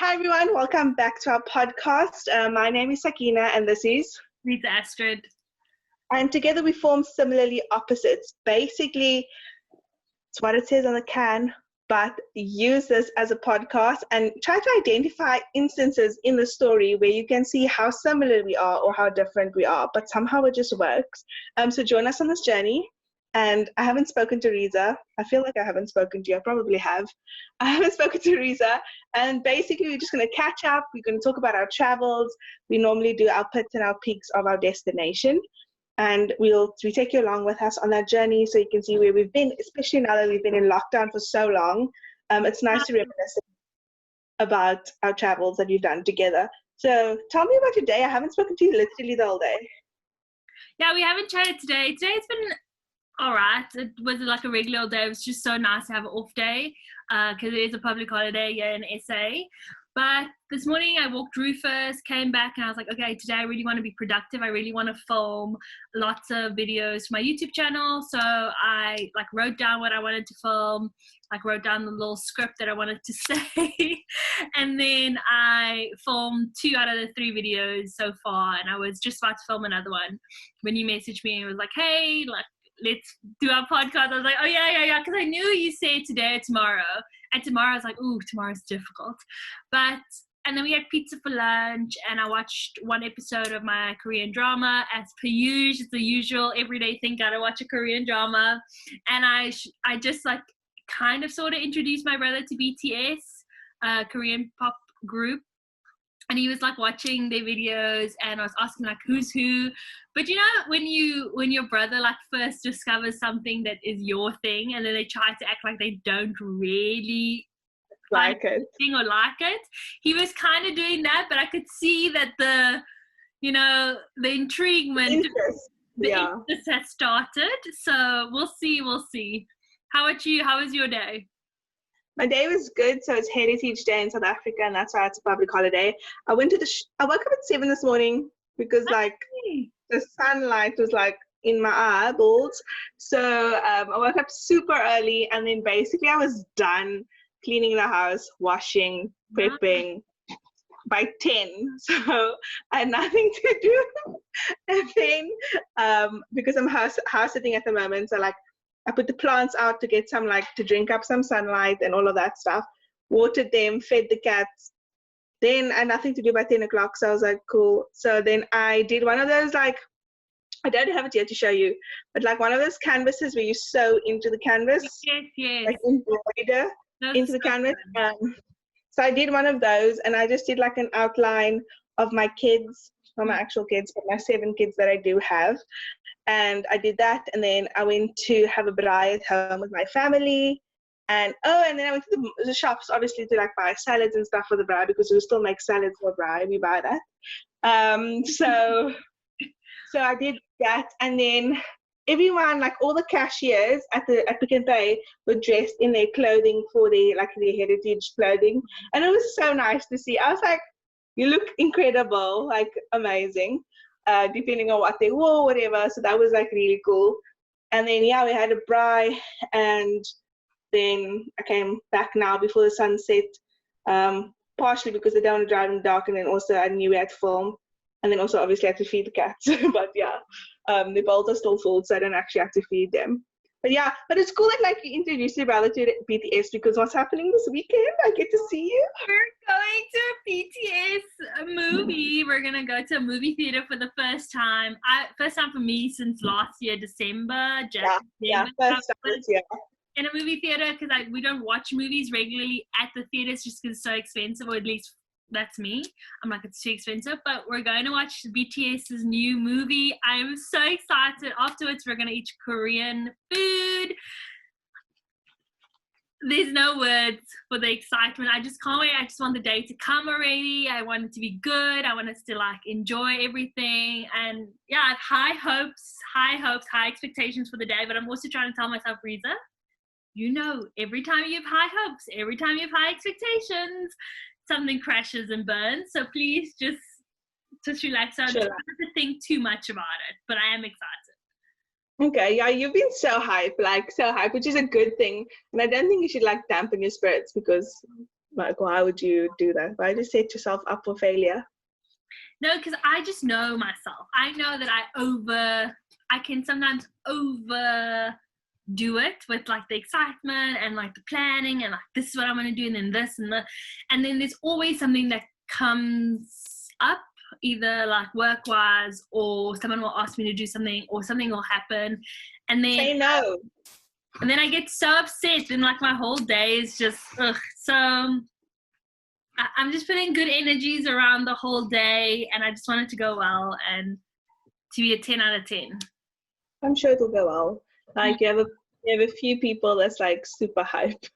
Hi everyone, welcome back to our podcast. My name is Sakina and this is Rita Astrid. And together we form Similarly Opposites. Basically, it's what it says on the can, but use this as a podcast and try to identify instances in the story where you can see how similar we are or how different we are, but somehow it just works. So join us on this journey. And I haven't spoken to Riza. I feel like I haven't spoken to you. I probably have. I haven't spoken to Riza. And basically, we're just going to catch up. We're going to talk about our travels. We normally do our pits and our peaks of our destination. And we take you along with us on that journey so you can see where we've been, especially now that we've been in lockdown for so long. It's nice to reminisce about our travels that we've done together. So tell me about your day. I haven't spoken to you literally the whole day. Yeah, we haven't chatted today. Today's been all right. It was like a regular day. It was just so nice to have an off day because it is a public holiday here in SA. But this morning I walked Rufus, came back, and I was like, okay, today I really want to be productive. I really want to film lots of videos for my YouTube channel. So I wrote down what I wanted to film, wrote down the little script that I wanted to say. And then I filmed 2 out of the 3 videos so far. And I was just about to film another one when you messaged me and was like, hey, let's do our podcast. I was like, oh yeah, because I knew you said today or tomorrow. And tomorrow I was like, ooh, tomorrow's difficult. And then we had pizza for lunch, and I watched 1 episode of my Korean drama. As per usual, it's the usual everyday thing, gotta watch a Korean drama. And I just kind of sort of introduced my brother to BTS, Korean pop group. And he was watching their videos, and I was asking who's who. But you know, when your brother first discovers something that is your thing, and then they try to act like they don't really like it or like it, he was kind of doing that. But I could see that the intriguement, the interest has started. So we'll see. How about you? How was your day? My day was good. So it's Heritage Day in South Africa, and that's why it's a public holiday. I went to I woke up at 7 this morning because the sunlight was in my eyeballs. So I woke up super early, and then basically I was done cleaning the house, washing, prepping by 10. So I had nothing to do. And then because I'm house sitting at the moment, so I put the plants out to get some to drink up some sunlight and all of that stuff, watered them, fed the cats. Then I had nothing to do by 10 o'clock, so I was like, cool. So then I did one of those I don't have it yet to show you, but one of those canvases where you sew into the canvas. Yes. Embroider into the canvas. So I did one of those, and I just did an outline of my kids, not my actual kids, but my 7 kids that I do have. And I did that, and then I went to have a braai at home with my family. And then I went to the shops, obviously, to buy salads and stuff for the braai, because we still make salads for braai. We buy that. So I did that, and then everyone, all the cashiers at Pick n Pay, were dressed in their clothing for their their heritage clothing, and it was so nice to see. I was like, you look incredible, amazing. Depending on what they wore, whatever. So that was really cool. And then we had a braai, and then I came back now before the sunset, partially because I don't want to drive in the dark, and then also I knew we had to film, and then also obviously I had to feed the cats. But yeah, the bowls are still full, so I don't actually have to feed them. But it's cool that you introduced your brother to BTS, because what's happening this weekend? I get to see you. We're going to a BTS movie. We're gonna go to a movie theater for the first time. First time for me since last year, December. First time, in a movie theater, because we don't watch movies regularly at the theaters just because it's so expensive, or at least that's me. I'm it's too expensive, but we're going to watch BTS's new movie. I'm so excited. Afterwards, we're going to eat Korean food. There's no words for the excitement. I just can't wait. I just want the day to come already. I want it to be good. I want us to enjoy everything. And yeah, I have high hopes, high expectations for the day. But I'm also trying to tell myself, Riza, every time you have high hopes, every time you have high expectations, something crashes and burns. So please just relax. I don't have to think too much about it, but I am excited. Okay, yeah, you've been so hype, which is a good thing. And I don't think you should dampen your spirits, because Like, why would you do that? Why just set yourself up for failure? No, because I just know myself. I know that I can sometimes overdo it with like the excitement and like the planning and like this is what I'm going to do and then this and then there's always something that comes up, either like work-wise or someone will ask me to do something or something will happen and then say no. And then I get so upset and like my whole day is just ugh. So I'm just putting good energies around the whole day and I just want it to go well and to be a 10 out of 10. I'm sure it'll go well. Like you have a few people that's like super hype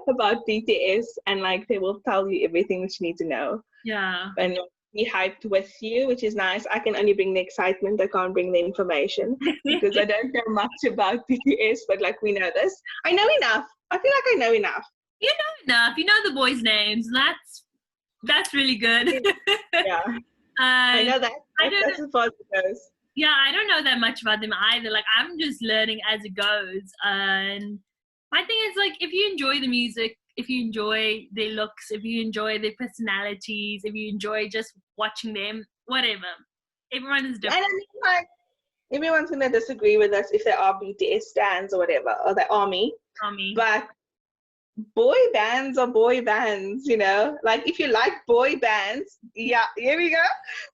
about BTS and like they will tell you everything that you need to know. Yeah. And be hyped with you, which is nice. I can only bring the excitement. I can't bring the information because I don't know much about BTS, but like we know this. I know enough. I feel like I know enough. You know enough. You know the boys' names. That's really good. Yeah. I know that. That's as far as it goes. Yeah, I don't know that much about them either. Like I'm just learning as it goes. And my thing is like if you enjoy the music, if you enjoy their looks, if you enjoy their personalities, if you enjoy just watching them, whatever. Everyone is different. And I mean, like, everyone's going to disagree with us if they are BTS stans or whatever, or the army. But boy bands are boy bands, you know? Like, if you like boy bands, yeah, here we go.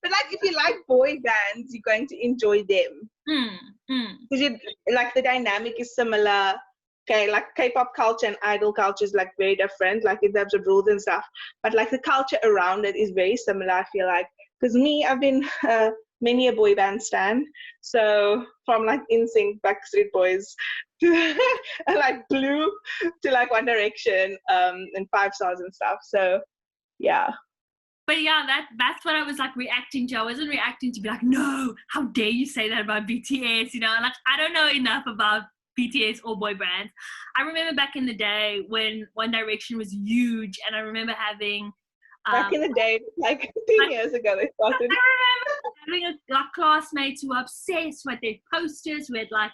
But, like, if you like boy bands, you're going to enjoy them. Because, like, the dynamic is similar. Okay, like K-pop culture and idol culture is like very different, like in terms of rules and stuff. But like the culture around it is very similar, I feel like. Because I've been many a boy band stan. So from like NSYNC, Backstreet Boys, to like Blue, to like One Direction, and 5 Stars and stuff. So yeah. But yeah, that's what I was like reacting to. I wasn't reacting to be like, no, how dare you say that about BTS? You know, like I don't know enough about BTS or boy bands. I remember back in the day when One Direction was huge, and I remember having back in the day, like 10 years ago, they started. I remember having classmates who were obsessed with their posters, with like,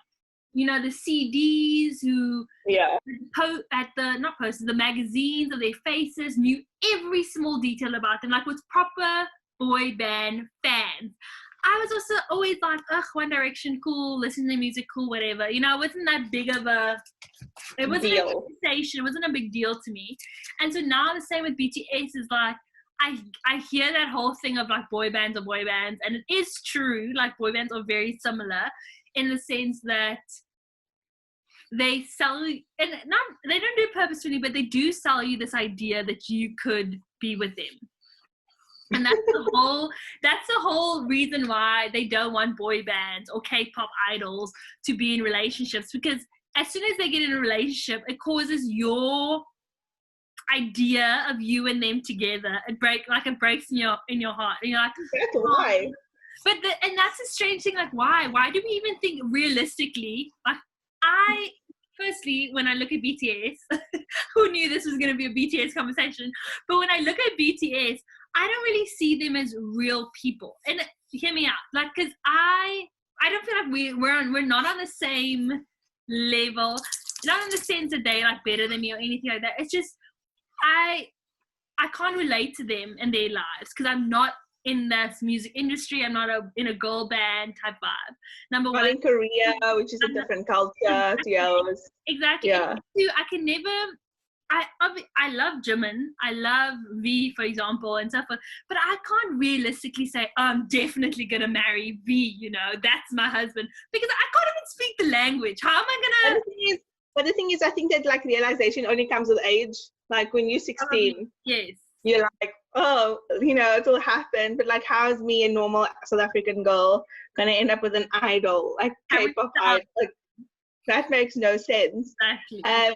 you know, the CDs, who not posters, the magazines of their faces, knew every small detail about them, like was proper boy band fans. I was also always like, ugh, One Direction, cool, listen to their music, cool, whatever. You know, it wasn't that big of it wasn't a conversation, it wasn't a big deal to me. And so now the same with BTS is like, I hear that whole thing of like boy bands, and it is true, like boy bands are very similar in the sense that they sell you, and they don't do it purposefully, but they do sell you this idea that you could be with them. And that's the whole reason why they don't want boy bands or K-pop idols to be in relationships, because as soon as they get in a relationship, it causes your idea of you and them together. It breaks in your heart. And you're like, that's why. But and that's a strange thing. Like, why? Why do we even think realistically? Like, firstly, when I look at BTS, who knew this was going to be a BTS conversation? But when I look at BTS, I don't really see them as real people. And hear me out, like, because I don't feel like we're not on the same level, not in the sense that they like better than me or anything like that. It's just I can't relate to them and their lives because I'm not in this music industry. I'm not in a girl band type vibe. Number one, in Korea, which is a different culture to yours. Exactly. Yeah. Two, I can never. I love Jimin, I love V, for example, and stuff, but I can't realistically say, oh, I'm definitely gonna marry V, you know, that's my husband, because I can't even speak the language. How am I gonna? But the thing is, I think that like realization only comes with age. Like when you're 16, yes, you're like, oh, you know, it'll happen. But like, how is me, a normal South African girl, gonna end up with an idol, like K-pop idol? Like, that makes no sense. Exactly.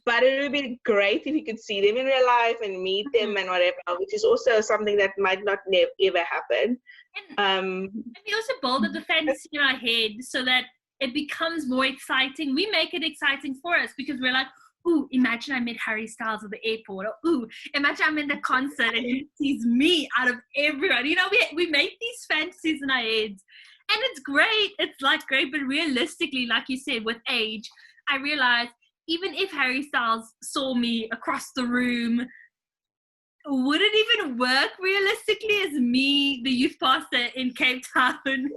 But it would be great if you could see them in real life and meet them and whatever, which is also something that might not ever happen. And we also build up the fantasy in our head so that it becomes more exciting. We make it exciting for us because we're like, ooh, imagine I met Harry Styles at the airport. Or, ooh, imagine I'm in the concert and he sees me out of everyone. You know, we make these fantasies in our heads. And it's great. It's like great. But realistically, like you said, with age, I realized even if Harry Styles saw me across the room, would it even work realistically as me, the youth pastor in Cape Town,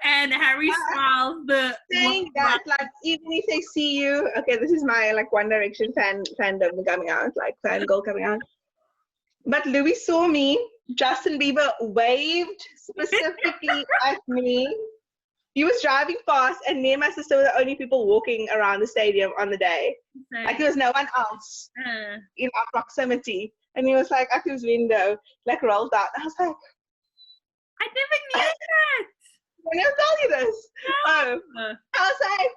and Harry Styles, the saying that, like, even if they see you, okay, this is my like One Direction fandom coming out, like fangirl coming out. But Louis saw me. Justin Bieber waved specifically at me. He was driving fast, and me and my sister were the only people walking around the stadium on the day. Like, there was no one else in our proximity. And he was like at his window, like rolled out. I was like, I never knew that. I never told you this. I was like,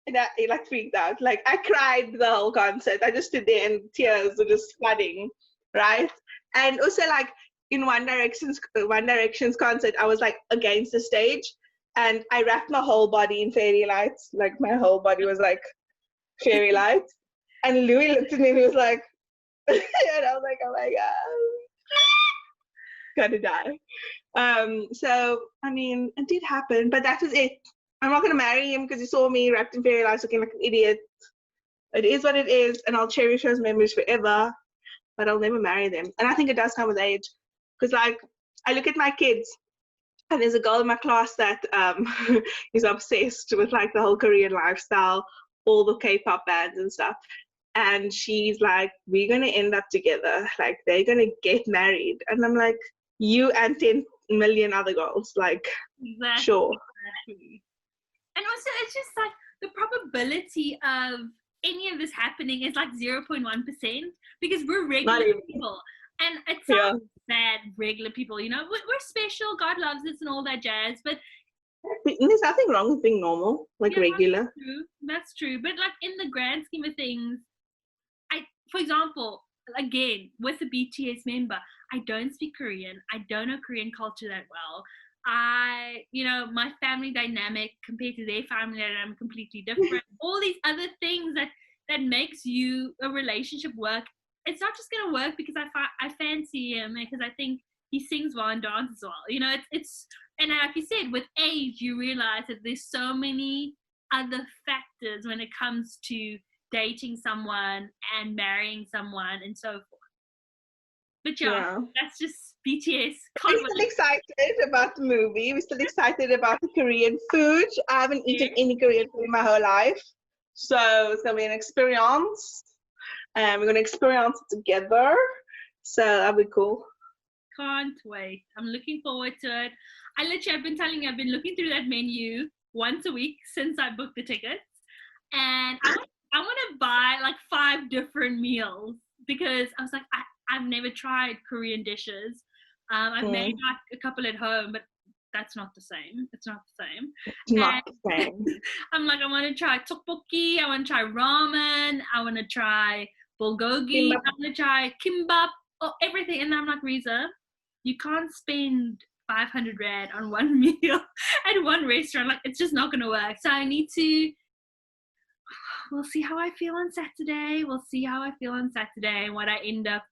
and he like freaked out. Like, I cried the whole concert. I just stood there and tears were just flooding, right? And also, like, in One Direction's concert, I was like against the stage, and I wrapped my whole body in fairy lights. Like, my whole body was like fairy lights. And Louis looked at me and he was like, and I was like, oh my god, gonna die. So I mean, it did happen, but that was it. I'm not gonna marry him because he saw me wrapped in fairy lights looking like an idiot. It is what it is, and I'll cherish those memories forever, but I'll never marry them. And I think it does come with age, because like, I look at my kids, and there's a girl in my class that is obsessed with like the whole Korean lifestyle, all the K-pop bands and stuff. And she's like, we're going to end up together. Like, they're going to get married. And I'm like, you and 10 million other girls. Like, exactly. Sure. Exactly. And also, it's just like the probability of any of this happening is like 0.1%, because we're regular people. And it sounds bad, regular people, you know, we're special. God loves us and all that jazz. But there's nothing wrong with being normal, like regular. That's true. But like, in the grand scheme of things, for example, again, with a BTS member, I don't speak Korean. I don't know Korean culture that well. My family dynamic compared to their family dynamic completely different. All these other things that makes a relationship work. It's not just gonna work because I fancy him, because I think he sings well and dances well. You know, it's and like you said, with age, you realize that there's so many other factors when it comes to dating someone and marrying someone and so forth. But that's just BTS. We're still excited about the movie. We're still excited about the Korean food. I haven't eaten any Korean food in my whole life. So it's going to be an experience. And we're going to experience it together. So that'll be cool. Can't wait. I'm looking forward to it. I've been telling you, I've been looking through that menu once a week since I booked the tickets. And I want to buy like 5 different meals, because I was like, I've never tried Korean dishes. I've made like a couple at home, but that's not the same. It's not the same. It's not the same. I'm like, I want to try tteokbokki. I want to try ramen. I want to try bulgogi. I want to try kimbap. Everything. And I'm like, Riza, you can't spend 500 Rand on one meal at one restaurant. Like, it's just not going to work. So I need to. We'll see how I feel on Saturday. And what I end up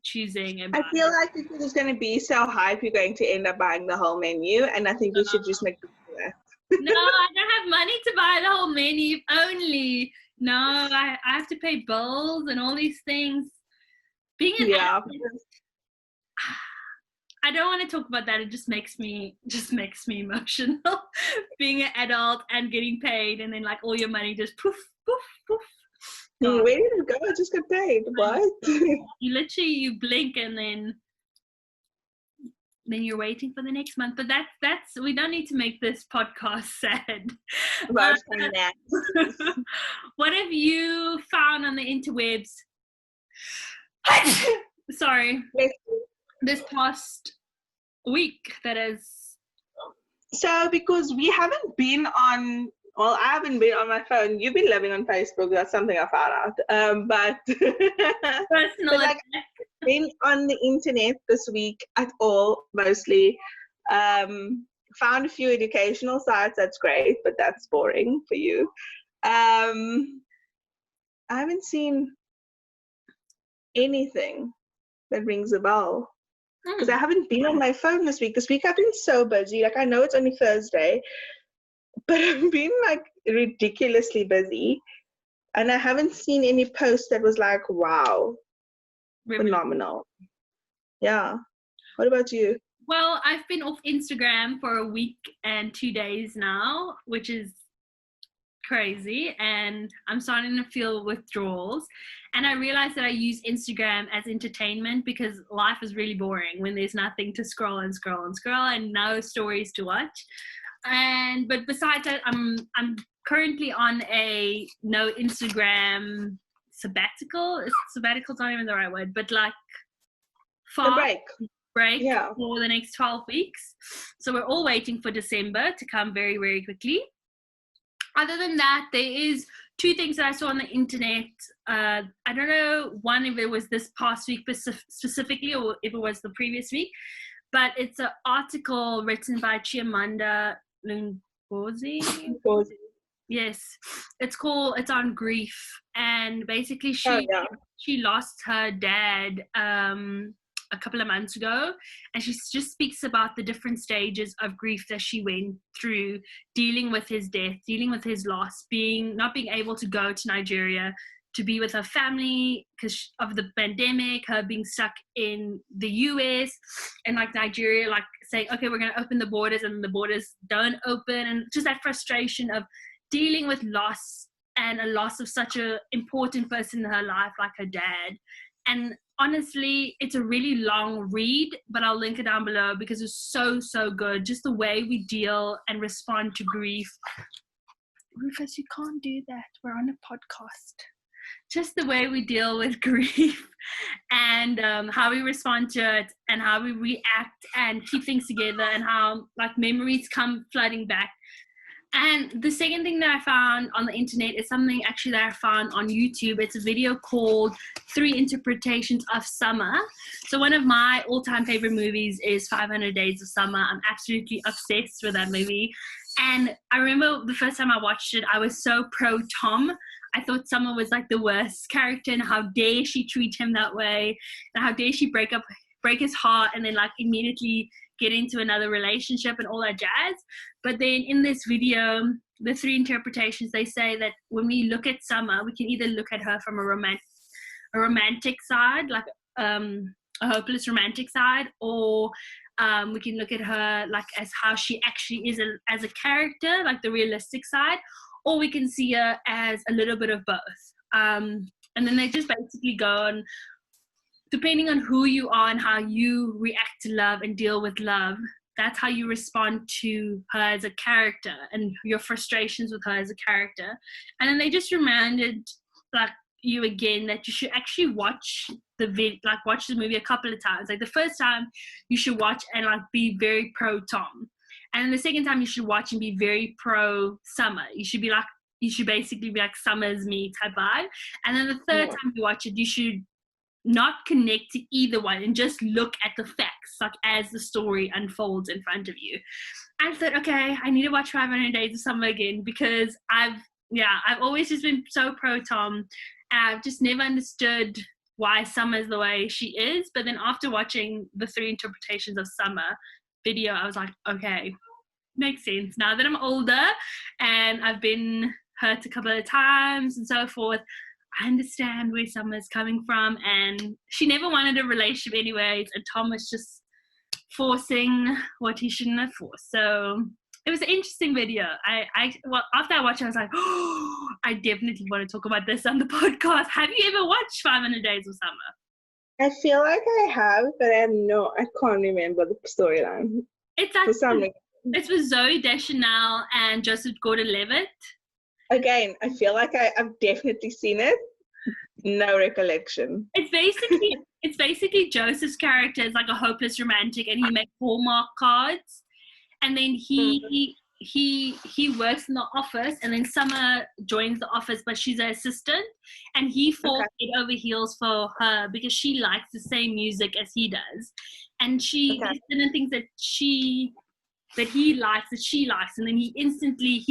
choosing. I feel like if it's going to be so hype, you're going to end up buying the whole menu, and I think we should just make it that. No, I don't have money to buy the whole menu. Only I have to pay bills and all these things. Being an adult, I don't want to talk about that. It just makes me emotional. Being an adult and getting paid, and then like all your money just poof, poof, poof. Where did it go? I just got paid. What? You blink, and then you're waiting for the next month. But that's we don't need to make this podcast sad. What have you found on the interwebs? Sorry. This past week that is. So because we haven't been on, well, I haven't been on my phone. You've been living on Facebook. That's something I found out. But personal. I've been on the internet this week at all, mostly. Found a few educational sites. That's great, but that's boring for you. I haven't seen anything that rings a bell. Because I haven't been on my phone this week. This week I've been so busy. Like, I know it's only Thursday, but I've been like ridiculously busy. And I haven't seen any post that was like, wow, phenomenal. Yeah. What about you? Well, I've been off Instagram for a week and 2 days now, which is crazy, and I'm starting to feel withdrawals. And I realized that I use Instagram as entertainment because life is really boring when there's nothing to scroll and scroll and scroll and no stories to watch. But besides that, I'm currently on a no Instagram sabbatical. Sabbatical's not even the right word, but like break yeah. for the next 12 weeks. So we're all waiting for December to come very, very quickly. Other than that, there is 2 things that I saw on the internet. I don't know, one, if it was this past week specifically or if it was the previous week, but it's an article written by Chimamanda Ngozi. Yes, it's on grief, and basically she lost her dad a couple of months ago, and she just speaks about the different stages of grief that she went through, dealing with his death, dealing with his loss, not being able to go to Nigeria to be with her family because of the pandemic, her being stuck in the US, and like Nigeria, like saying, okay, we're going to open the borders, and the borders don't open, and just that frustration of dealing with loss and a loss of such an important person in her life, like her dad. And honestly, it's a really long read, but I'll link it down below because it's so, so good. Just the way we deal and respond to grief. Rufus, you can't do that. We're on a podcast. Just the way we deal with grief and how we respond to it and how we react and keep things together and how like memories come flooding back. And the second thing that I found on the internet is something actually that I found on YouTube. It's a video called 3 Interpretations of Summer. So one of my all-time favorite movies is 500 Days of Summer. I'm absolutely obsessed with that movie. And I remember the first time I watched it, I was so pro Tom. I thought Summer was like the worst character, and how dare she treat him that way, and how dare she break his heart and then like immediately get into another relationship and all that jazz. But then in this video, the 3 interpretations, they say that when we look at Summer, we can either look at her from a romantic side, like a hopeless romantic side, or we can look at her like as how she actually is as a character, like the realistic side, or we can see her as a little bit of both. And then they just basically go on, depending on who you are and how you react to love and deal with love, that's how you respond to her as a character and your frustrations with her as a character. And then they just reminded like you again that you should actually watch watch the movie a couple of times. Like the first time you should watch and like be very pro Tom, and then the second time you should watch and be very pro Summer. You should basically be like Summer's me type vibe. And then the third time you watch it, you should not connect to either one and just look at the facts like as the story unfolds in front of you. I thought, okay, I need to watch 500 Days of Summer again because I've always just been so pro Tom. I've just never understood why Summer's the way she is. But then after watching the 3 Interpretations of Summer video, I was like, okay, makes sense. Now that I'm older and I've been hurt a couple of times and so forth, I understand where Summer's coming from, and she never wanted a relationship anyways, and Tom was just forcing what he shouldn't have forced. So it was an interesting video. After I watched it, I was like, oh, I definitely want to talk about this on the podcast. Have you ever watched 500 Days of Summer? I feel like I have, but I can't remember the storyline. It's like it's with Zooey Deschanel and Joseph Gordon-Levitt. Again, I feel like I've definitely seen it. No recollection. It's basically Joseph's character is like a hopeless romantic, and he makes Hallmark cards, and then he works in the office, and then Summer joins the office, but she's an assistant, and he falls head over heels for her because she likes the same music as he does, and there's certain things that he likes that she likes, and then he instantly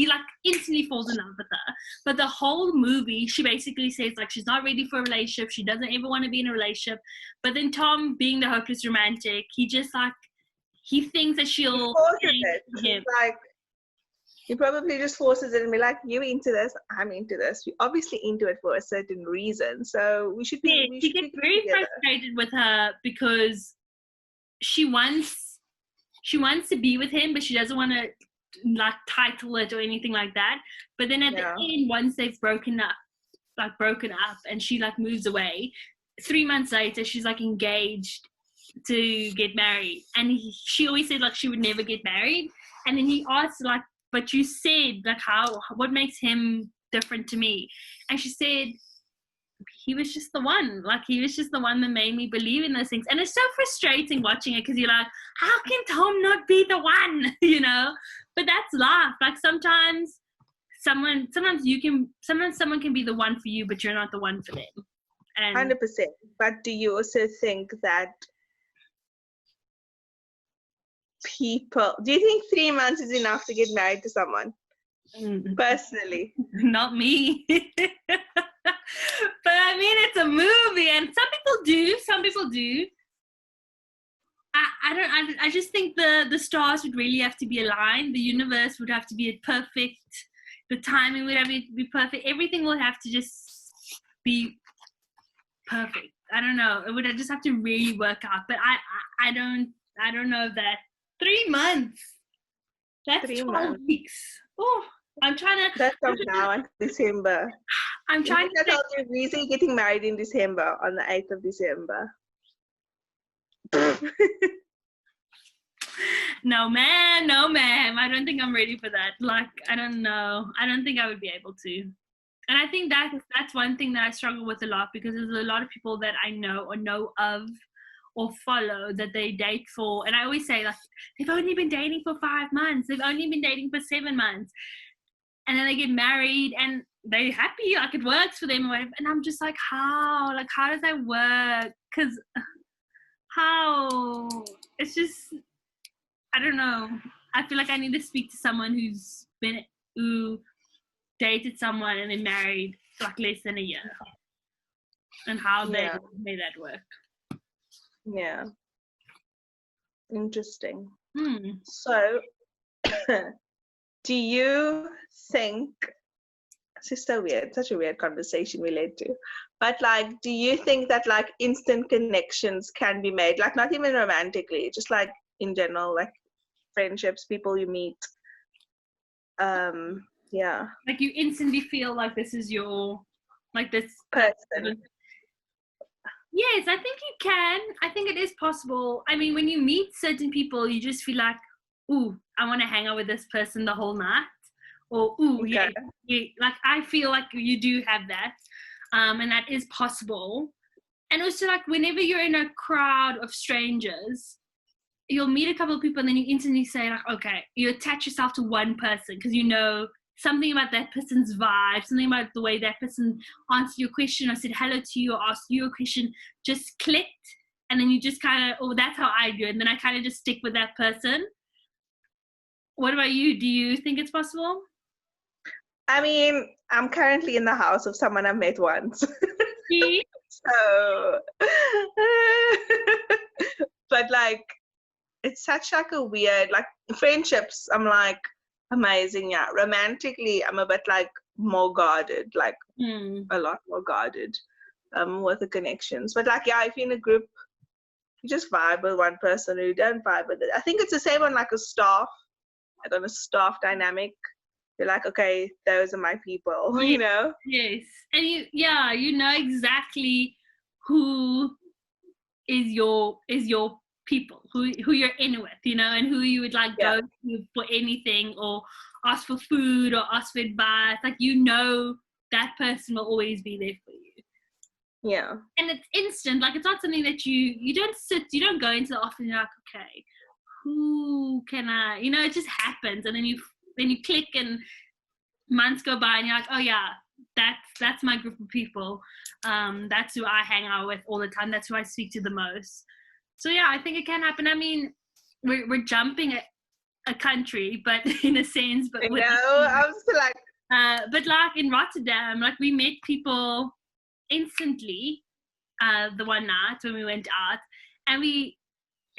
falls in love with her. But the whole movie, she basically says like she's not ready for a relationship, she doesn't ever want to be in a relationship. But then Tom, being the hopeless romantic, he just like he thinks that she'll change him. He probably just forces it and be like, you into this, I'm into this. We're obviously into it for a certain reason. So we should be. He gets very frustrated with her because she wants to be with him, but she doesn't want to like title it or anything like that. But then at the end, once they've broken up, and she like moves away, 3 months later, she's like engaged to get married, and she always said like she would never get married. And then he asked like, but you said like what makes him different to me? And she said he was just the one. Like he was just the one that made me believe in those things. And it's so frustrating watching it because you're like, how can Tom not be the one? You know? But that's life. Like sometimes someone can be the one for you, but you're not the one for them. And 100%. But do you also think that do you think 3 months is enough to get married to someone? Personally, not me. But I mean, it's a movie, and some people do. I just think the stars would really have to be aligned. The universe would have to be perfect. The timing would have to be perfect. Everything will have to just be perfect. I don't know. It would just have to really work out. But I don't know that 3 months. That's 12 weeks. Oh, I'm trying to. That's from now until December. I'm trying to. That's the reason getting married in December, on the 8th of December. No, ma'am. I don't think I'm ready for that. Like, I don't know. I don't think I would be able to. And I think that's one thing that I struggle with a lot, because there's a lot of people that I know or know of or follow that they date for, and I always say like, they've only been dating for 5 months, they've only been dating for 7 months, and then they get married and they're happy, like it works for them or whatever. And I'm just like, how does that work? Because how? It's just, I don't know. I feel like I need to speak to someone who dated someone and then married like less than a year, and how they made that work. Yeah. Interesting. So, do you think, this is so weird, such a weird conversation we led to, but like, do you think that like instant connections can be made, like not even romantically, just like in general, like friendships, people you meet, like you instantly feel like this is your, like this person? Yes, I think you can. I think it is possible. I mean, when you meet certain people, you just feel like, ooh, I want to hang out with this person the whole night. Or, ooh, yeah. Like, I feel like you do have that. And that is possible. And also, like, whenever you're in a crowd of strangers, you'll meet a couple of people and then you instantly say, like, okay, you attach yourself to one person because you know something about that person's vibe, something about the way that person answered your question or said hello to you or asked you a question just clicked, and then you just kind of, that's how I do it, and then I kind of just stick with that person. What about you? Do you think it's possible? I mean, I'm currently in the house of someone I've met once. So, but like, it's such like a weird, like friendships, I'm like, amazing, yeah. Romantically, I'm a bit like more guarded, like a lot more guarded with the connections. But like, yeah, if you're in a group, you just vibe with one person or you don't vibe with it. I think it's the same on like a staff, like on a staff dynamic. You're like, okay, those are my people, you know? Yes. And you know exactly who is your people, who you're in with, you know, and who you would like go to for anything or ask for food or ask for advice. Like, you know, that person will always be there for you. Yeah. And it's instant. Like, it's not something that you don't go into the office and you're like, okay, who can I, you know, it just happens. And then you click and months go by and you're like, oh yeah, that's my group of people. That's who I hang out with all the time. That's who I speak to the most. So yeah, I think it can happen. I mean, we're jumping a country, but in a sense, but I was like, but like in Rotterdam, like we met people instantly, the one night when we went out, and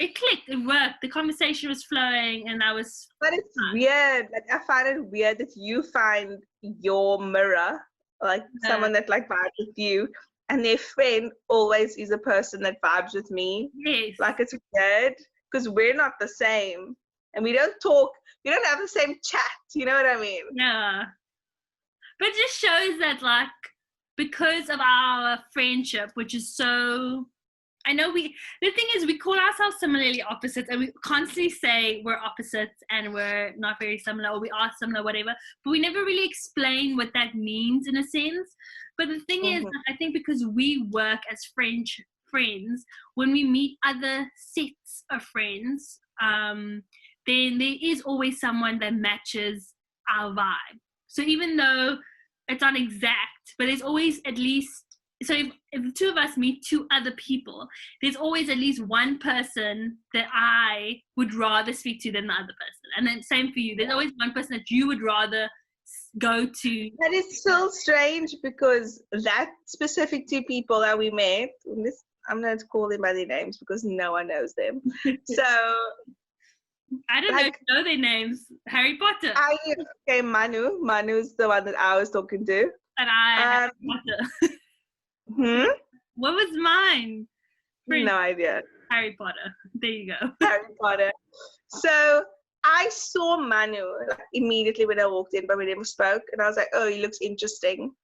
it clicked, it worked. The conversation was flowing, and I was. But it's weird. Like, I find it weird that you find your mirror, like someone that like vibes with you, and their friend always is a person that vibes with me. Yes. Like, it's weird because we're not the same, and we don't talk. We don't have the same chat. You know what I mean? Yeah. But it just shows that, like, because of our friendship, which is so, I know the thing is, we call ourselves similarly opposites, and we constantly say we're opposites and we're not very similar, or we are similar, whatever, but we never really explain what that means in a sense. But the thing is, I think because we work as friends, when we meet other sets of friends, then there is always someone that matches our vibe. So even though it's not exact, but there's always at least, so if the two of us meet two other people, there's always at least one person that I would rather speak to than the other person. And then same for you. There's always one person that you would rather go to. That is so strange because that specific two people that we met, I'm going to call them by their names because no one knows them. So I don't know their names. Harry Potter. Okay, Manu's the one that I was talking to. And Harry Potter. What was mine? No idea. Harry Potter. There you go. Harry Potter. So I saw Manu like, immediately when I walked in, but we never spoke. And I was like, oh, he looks interesting.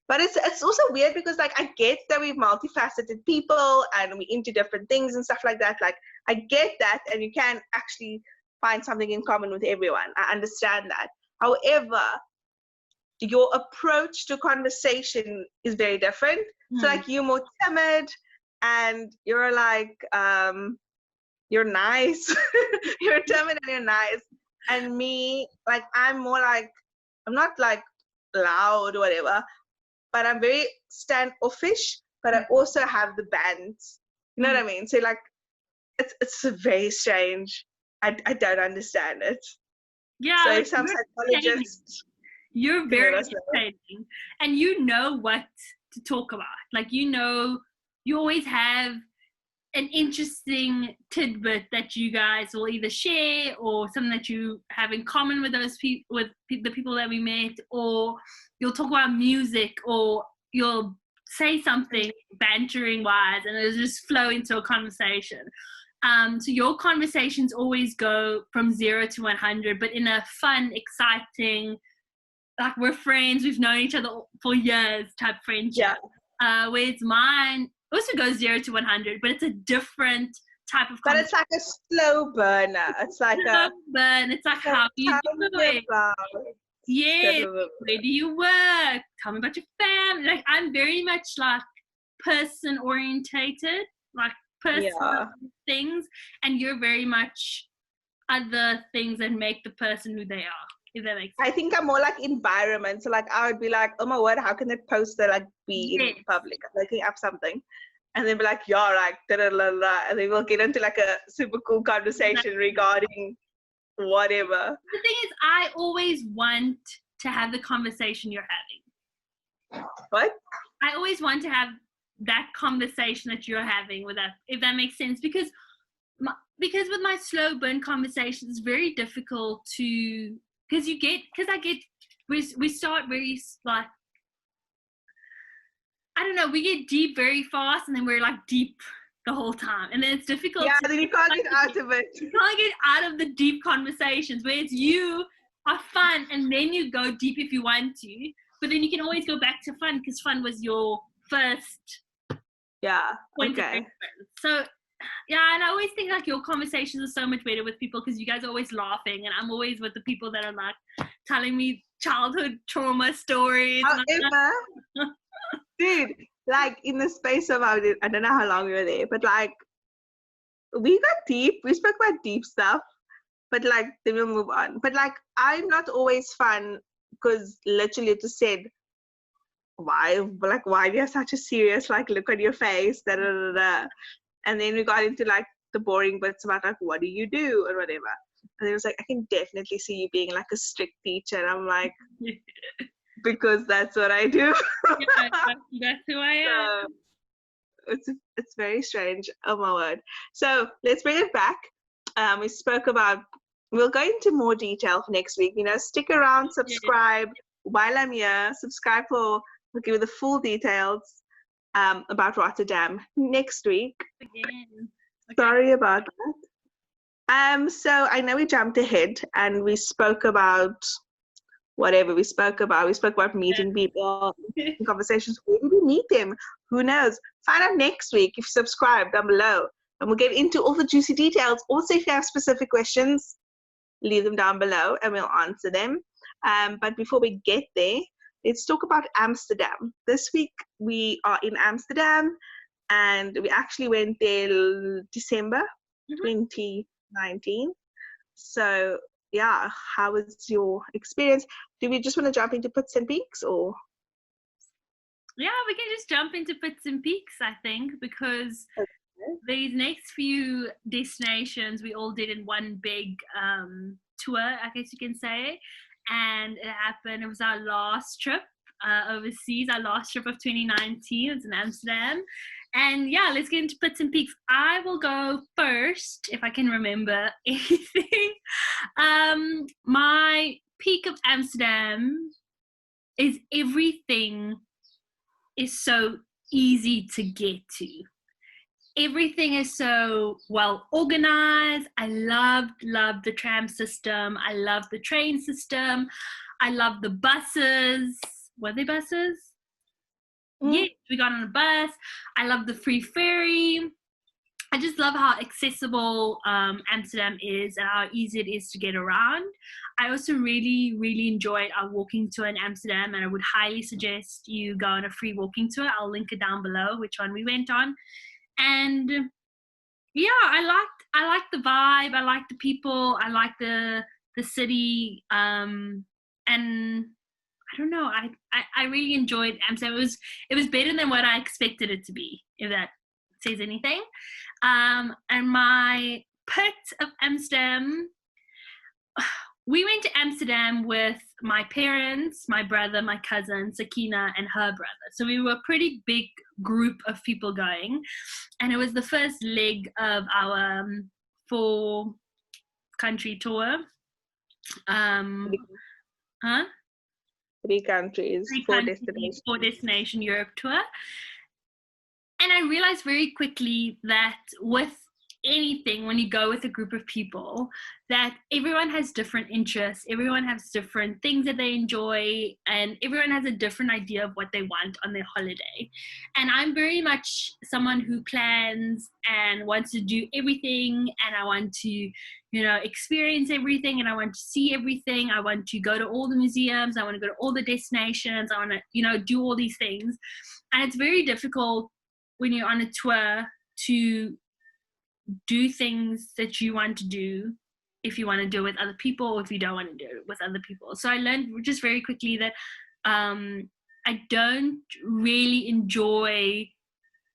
But it's also weird because, like, I get that we're multifaceted people and we're into different things and stuff like that. Like, I get that, and you can actually find something in common with everyone. I understand that. However, your approach to conversation is very different. So, like, you're more timid and you're like, you're nice. You're timid and you're nice. And me, like, I'm more like, I'm not like loud or whatever, but I'm very standoffish, but I also have the bands. You know what I mean? So, like, it's very strange. I don't understand it. Yeah. So like some psychologists. You're very entertaining. And you know what to talk about. Like, you know, you always have an interesting tidbit that you guys will either share or something that you have in common with those people, with the people that we met, or you'll talk about music, or you'll say something bantering wise and it'll just flow into a conversation. So your conversations always go from 0 to 100, but in a fun, exciting, like, we're friends, we've known each other for years type friendship. Yeah. Whereas mine also goes 0 to 100, but it's a different type of. But it's like a slow burner. It's like a burn. It's like how you do it. Yes. Where do you work? Tell me about your family. Like, I'm very much like person orientated, like personal things, and you're very much other things that make the person who they are. If that makes sense. I think I'm more like environment. So, like, I would be like, oh my word, how can that poster like be in public? I'm looking up something. And then be like, yeah, like, da-da-da-da. And then we'll get into like a super cool conversation regarding whatever. The thing is, I always want to have the conversation you're having. What? I always want to have that conversation that you're having with that, if that makes sense. Because with my slow burn conversations, it's very difficult to, we start very, like, I don't know, we get deep very fast, and then we're like deep the whole time, and then it's difficult. Yeah, then you can't get out of it. You can't get out of the deep conversations where it's you are fun, and then you go deep if you want to, but then you can always go back to fun because fun was your first point of reference. So yeah, and I always think like your conversations are so much better with people because you guys are always laughing, and I'm always with the people that are like telling me childhood trauma stories. However, dude, like, in the space of, I don't know how long we were there, but like, we got deep. We spoke about deep stuff, but like, then we'll move on. But like, I'm not always fun because literally it just said, why do you have such a serious like look on your face? Da, da, da, da. And then we got into like the boring bits about like, what do you do or whatever. And it was like, I can definitely see you being like a strict teacher. And I'm like, because that's what I do. Yeah, that's who I am. It's very strange. Oh my word. So let's bring it back. We'll go into more detail for next week. Stick around, subscribe while I'm here. Subscribe we'll give you the full details about Rotterdam next week. Again. Okay. Sorry about that. So I know we jumped ahead and we spoke about whatever we spoke about. We spoke about meeting people, conversations. Where did we meet them? Who knows? Find out next week if you subscribe down below. And we'll get into all the juicy details. Also, if you have specific questions, leave them down below and we'll answer them. But before we get there, let's talk about Amsterdam. This week we are in Amsterdam and we actually went there December 2019. So yeah, how was your experience? Do we just want to jump into puts and peaks, or? Yeah, we can just jump into puts and peaks, I think, because these next few destinations we all did in one big tour, I guess you can say. And it was our last trip overseas, our last trip of 2019. It was in Amsterdam. And yeah, let's get into puts and peaks. I will go first if I can remember anything. My peak of Amsterdam is everything is so easy to get to. Everything is so well organized. I loved the tram system. I loved the train system. I loved the buses. Were they buses? Yes, we got on a bus. I love the free ferry. I just love how accessible Amsterdam is and how easy it is to get around. I also really, really enjoyed our walking tour in Amsterdam, and I would highly suggest you go on a free walking tour. I'll link it down below, which one we went on. And yeah, I liked the vibe. I liked the people. I liked the city. And I don't know. I really enjoyed Amsterdam. It was better than what I expected it to be, if that says anything. And my pit of Amsterdam, we went to Amsterdam with my parents, my brother, my cousin, Sakina, and her brother. So we were a pretty big group of people going. And it was the first leg of our 4-country tour. 3 countries, 4 destinations. 4 destination Europe tour. And I realized very quickly that with anything, when you go with a group of people, that everyone has different interests, everyone has different things that they enjoy, and everyone has a different idea of what they want on their holiday. And I'm very much someone who plans and wants to do everything, and I want to experience everything, and I want to see everything. I want to go to all the museums. I want to go to all the destinations. I want to, do all these things. And it's very difficult when you're on a tour to do things that you want to do if you want to do it with other people, or if you don't want to do it with other people. So I learned just very quickly that I don't really enjoy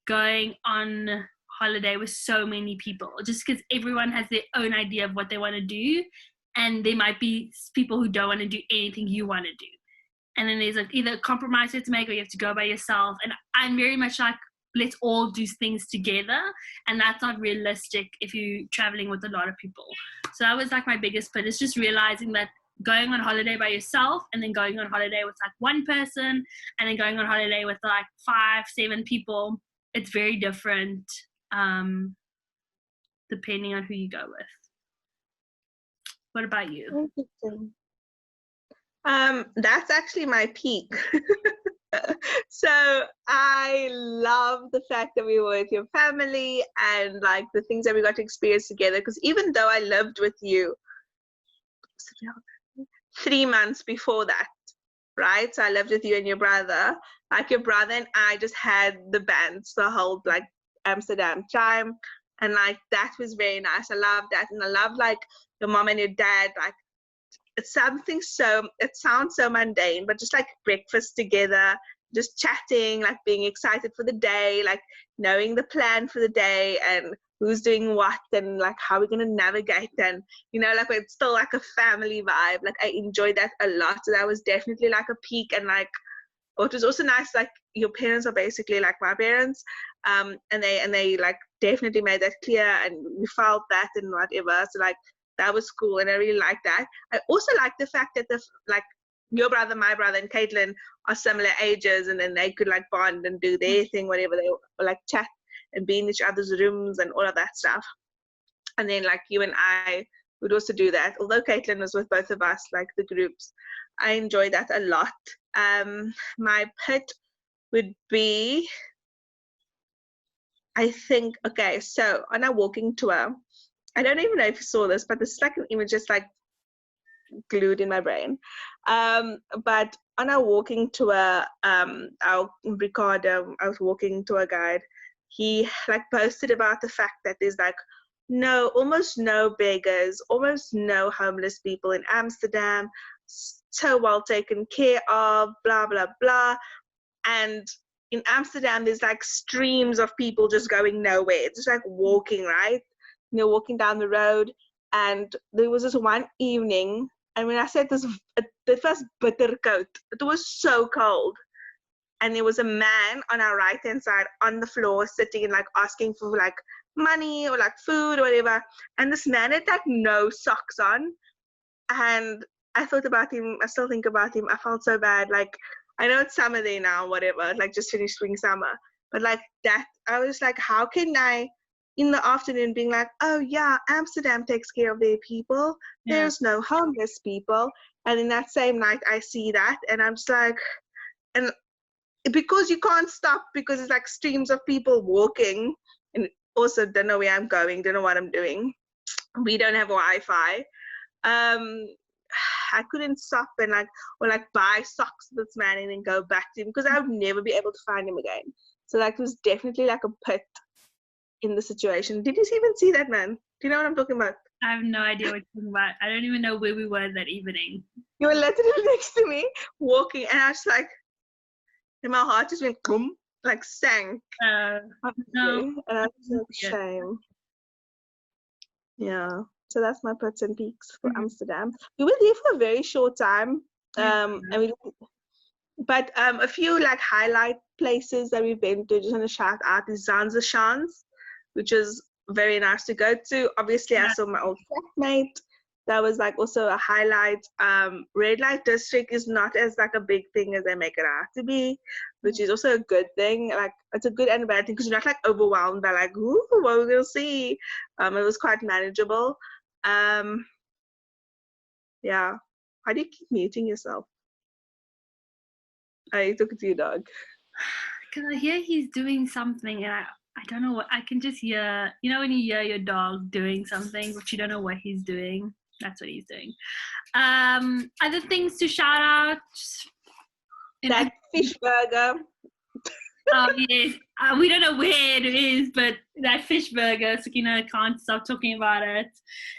going on holiday with so many people, just because everyone has their own idea of what they want to do, and there might be people who don't want to do anything you want to do, and then there's either a compromise you have to make, or you have to go by yourself. And I'm very much like, let's all do things together, and that's not realistic if you're traveling with a lot of people. So that was like my biggest pit, is just realizing that going on holiday by yourself, and then going on holiday with like one person, and then going on holiday with like 5-7 people, it's very different depending on who you go with. What about you? Interesting. That's actually my peak. So I love the fact that we were with your family and like the things that we got to experience together, because even though I lived with you 3 months before that, right? So I lived with you and your brother. Like your brother and I just had the bands the whole like Amsterdam time, and like that was very nice. I love that. And I love like your mom and your dad, like it's something so, it sounds so mundane, but just like breakfast together, just chatting, like being excited for the day, like knowing the plan for the day and who's doing what, and like how we're going to navigate, and like it's still like a family vibe. Like I enjoyed that a lot. So that was definitely like a peak, and like it was also nice, like your parents are basically like my parents, and they like definitely made that clear, and we felt that and whatever. So like that was cool, and I really liked that. I also like the fact that like your brother, my brother, and Caitlin are similar ages, and then they could like bond and do their thing, whatever they like chat and be in each other's rooms and all of that stuff. And then like you and I would also do that. Although Caitlin was with both of us, like the groups, I enjoyed that a lot. My pit would be, I think, okay, so on our walking tour, I don't even know if you saw this, but this is like an image just like glued in my brain. But on our walking tour, our Ricardo, our walking tour guide, he like posted about the fact that there's like almost no beggars, almost no homeless people in Amsterdam, so well taken care of, blah, blah, blah. And in Amsterdam, there's like streams of people just going nowhere. It's just like walking, right? Walking down the road. And there was this one evening, and when I said this, the first bitter coat, it was so cold. And there was a man on our right-hand side on the floor sitting and like asking for like money or like food or whatever. And this man had like no socks on. And I thought about him, I still think about him. I felt so bad. Like, I know it's summer there now, whatever, like just finished spring summer. But like that, I was like, how can I, in the afternoon, being like, oh yeah, Amsterdam takes care of their people. Yeah. There's no homeless people. And in that same night, I see that. And I'm just like, and because you can't stop because it's like streams of people walking, and also don't know where I'm going, don't know what I'm doing. We don't have Wi-Fi. I couldn't stop and like buy socks for this man and then go back to him because I would never be able to find him again. So like it was definitely like a pit in the situation. Did you even see that man? Do you know what I'm talking about? I have no idea what you're talking about. I don't even know where we were that evening. You were literally next to me walking, and I was like, and my heart just went boom, like sank. No. And I was like, shame. Yeah. So that's my pits and peaks for Amsterdam. We were there for a very short time. But a few like highlight places that we've been to, just want to shout out is Zanzerschans, which is very nice to go to. Obviously, I saw my old flatmate. That was like also a highlight. Red light district is not as like a big thing as they make it out to be, which is also a good thing. Like it's a good and a bad thing because you're not like overwhelmed by like, ooh, what we're gonna see. It was quite manageable. Yeah. How do you keep muting yourself? I took it to your dog. Because I hear he's doing something, and I don't know what. I can just hear, you know, when you hear your dog doing something, but you don't know what he's doing. That's what he's doing. Other things to shout out. That fish burger. Oh yes, we don't know where it is, but that fish burger, Sakina can't stop talking about it.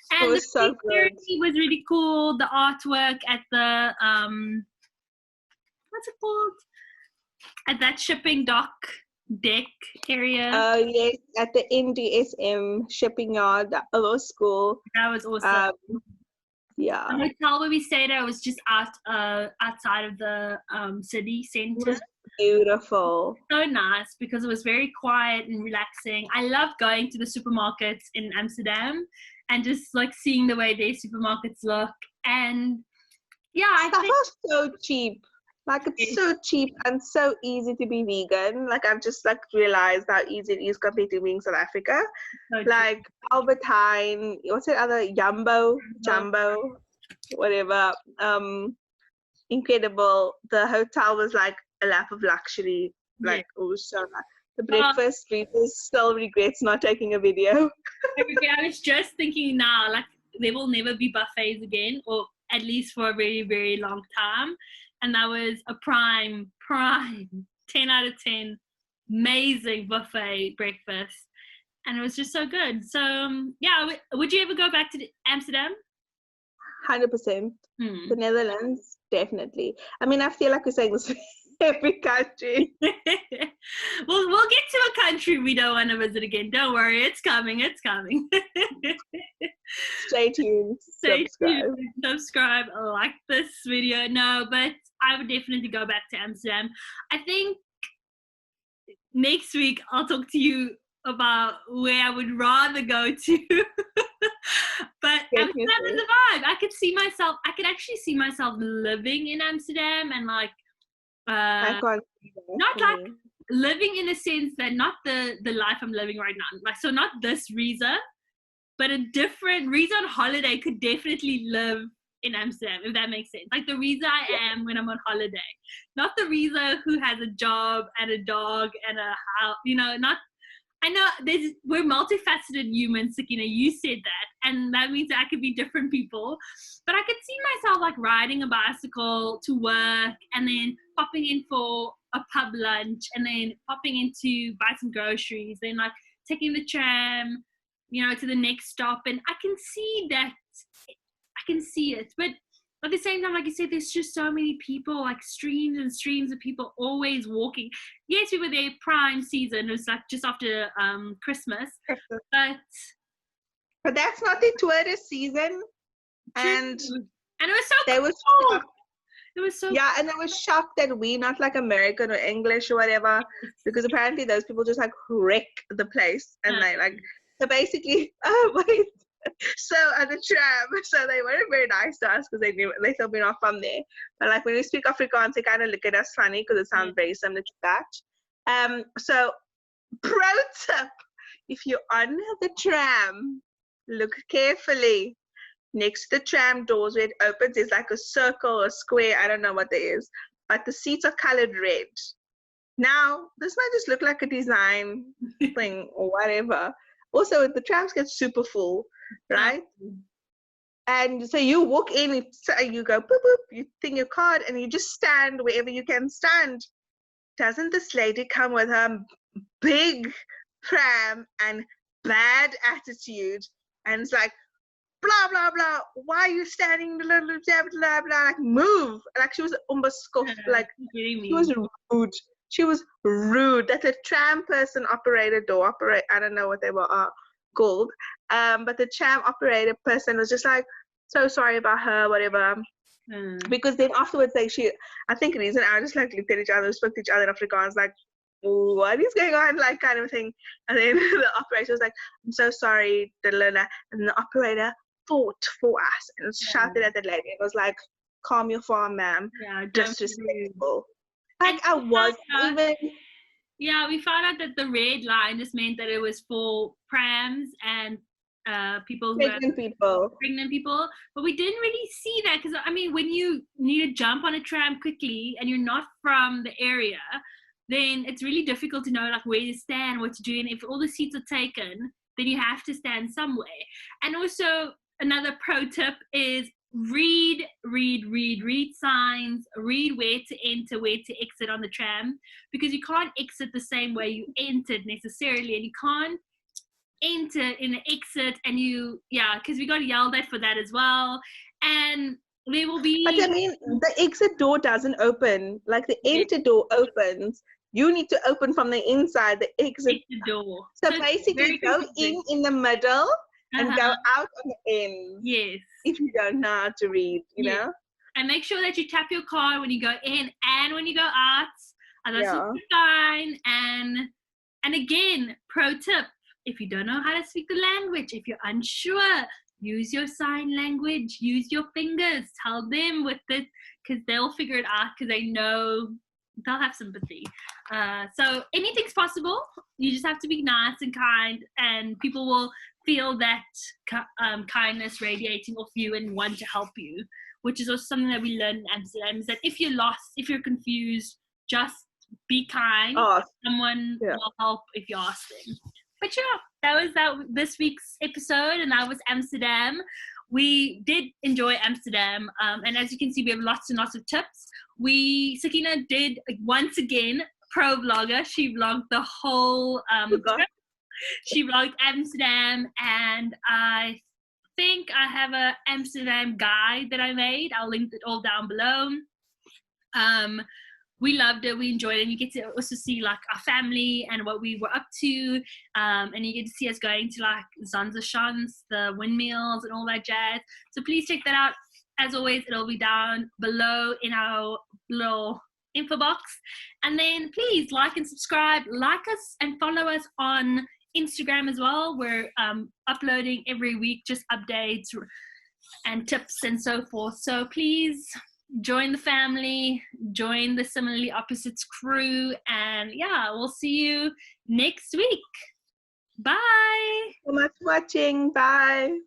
And the so security was really cool. The artwork at the what's it called? At that shipping dock deck area. Oh yes, at the NDSM shipping yard. That was cool. That was awesome. Yeah. The hotel where we stayed at was just outside of the city center. Beautiful. So nice because it was very quiet and relaxing. I love going to the supermarkets in Amsterdam and just like seeing the way their supermarkets look. And yeah, I think was so cheap. Like it's so cheap and so easy to be vegan. Like I've just like realized how easy it is compared to being South Africa. So like Albert Heijn, what's that other Jumbo, whatever. Incredible. The hotel was like a lap of luxury. Like it was so nice. The breakfast, Rita still regrets not taking a video. I was just thinking now, like there will never be buffets again, or at least for a very, very long time. And that was a prime 10 out of 10 amazing buffet breakfast, and it was just so good. So yeah, would you ever go back to Amsterdam? 100%. The Netherlands, definitely. I mean, I feel like we're saying this for every country. We'll get to a country we don't want to visit again. Don't worry, it's coming. Stay tuned. Stay tuned. Subscribe. Like this video. No, but I would definitely go back to Amsterdam. I think next week I'll talk to you about where I would rather go to. But Amsterdam is a vibe. I could actually see myself living in Amsterdam and like I can't see that. not like living in a sense that not the life I'm living right now. Like, so not this Riza, but a different Riza on holiday could definitely live in Amsterdam, if that makes sense. Like the Riza I am when I'm on holiday, not the Riza who has a job and a dog and a house. You know, not. I know we're multifaceted humans, Sakina. You said that, and that means that I could be different people. But I could see myself like riding a bicycle to work, and then popping in for a pub lunch, and then popping in to buy some groceries, then like taking the tram, you know, to the next stop. And I can see that. I can see it, but at the same time, like you said, there's just so many people, like streams and streams of people always walking. Yes, we were there prime season. It was like just after Christmas, but that's not the tourist season. And it was so they cool. were It was so yeah, and I was shocked that we not like American or English or whatever, because apparently those people just like wreck the place and they like so basically so at the tram, so they weren't very nice to us because they thought we're not from there. But like when we speak Afrikaans, they kind of look at us funny because it sounds very similar to that. So pro tip: if you're on the tram, look carefully. Next to the tram doors where it opens, there's like a circle, a square, I don't know what there is, but the seats are colored red. Now, this might just look like a design thing or whatever. Also, the trams get super full, right? And so you walk in, you go boop boop, you thing your card, and you just stand wherever you can stand. Doesn't this lady come with her big pram and bad attitude? And it's like, blah blah blah. Why are you standing? Blah blah blah blah. Like move. Like she was umbaskof. Like she was rude. She was rude. That the tram person operator door operator. I don't know what they were called. But the tram operator person was just like, so sorry about her, whatever. Because then afterwards, like I think it is, and I just like looked at each other, spoke to each other in Afrikaans, like, what is going on, like kind of thing. And then the operator was like, I'm so sorry, and the operator fought for us and shouted at the lady. It was like, calm your farm, ma'am. Disrespectful. Like I was even. Yeah, we found out that the red line just meant that it was for prams and pregnant people, but we didn't really see that because I mean, when you need to jump on a tram quickly and you're not from the area, then it's really difficult to know like where to stand, what to do, and if all the seats are taken, then you have to stand somewhere. And also another pro tip is read signs, read where to enter, where to exit on the tram, because you can't exit the same way you entered necessarily, and you can't enter in the exit, and because we got yelled at for that as well. And there will be, but I mean, the exit door doesn't open, like the enter door opens. You need to open from the inside the exit door. So basically go in the middle and go out on the end. Yes. If you don't know how to read, you know. And make sure that you tap your card when you go in and when you go out. And that's fine. And again, pro tip, if you don't know how to speak the language, if you're unsure, use your sign language, use your fingers, tell them with it, because they'll figure it out, because they know, they'll have sympathy. So anything's possible. You just have to be nice and kind, and people will feel that kindness radiating off you and want to help you, which is also something that we learn in Amsterdam, is that if you're lost, if you're confused, just be kind. Someone will help if you ask them. But that was this week's episode, and that was Amsterdam. We did enjoy Amsterdam, and as you can see, we have lots and lots of tips. Sakina did, once again, pro vlogger. She vlogged the whole trip. She vlogged Amsterdam, and I think I have a Amsterdam guide that I made. I'll link it all down below. We loved it. We enjoyed it. And you get to also see like our family and what we were up to. And you get to see us going to like Zonzerschans, the windmills and all that jazz. So please check that out. As always, it'll be down below in our little info box. And then please like and subscribe, like us and follow us on Instagram as well. We're uploading every week, just updates and tips and so forth. So please join the family, join the Similarly Opposites crew, and yeah, we'll see you next week. Bye. Thank you so much for watching. Bye.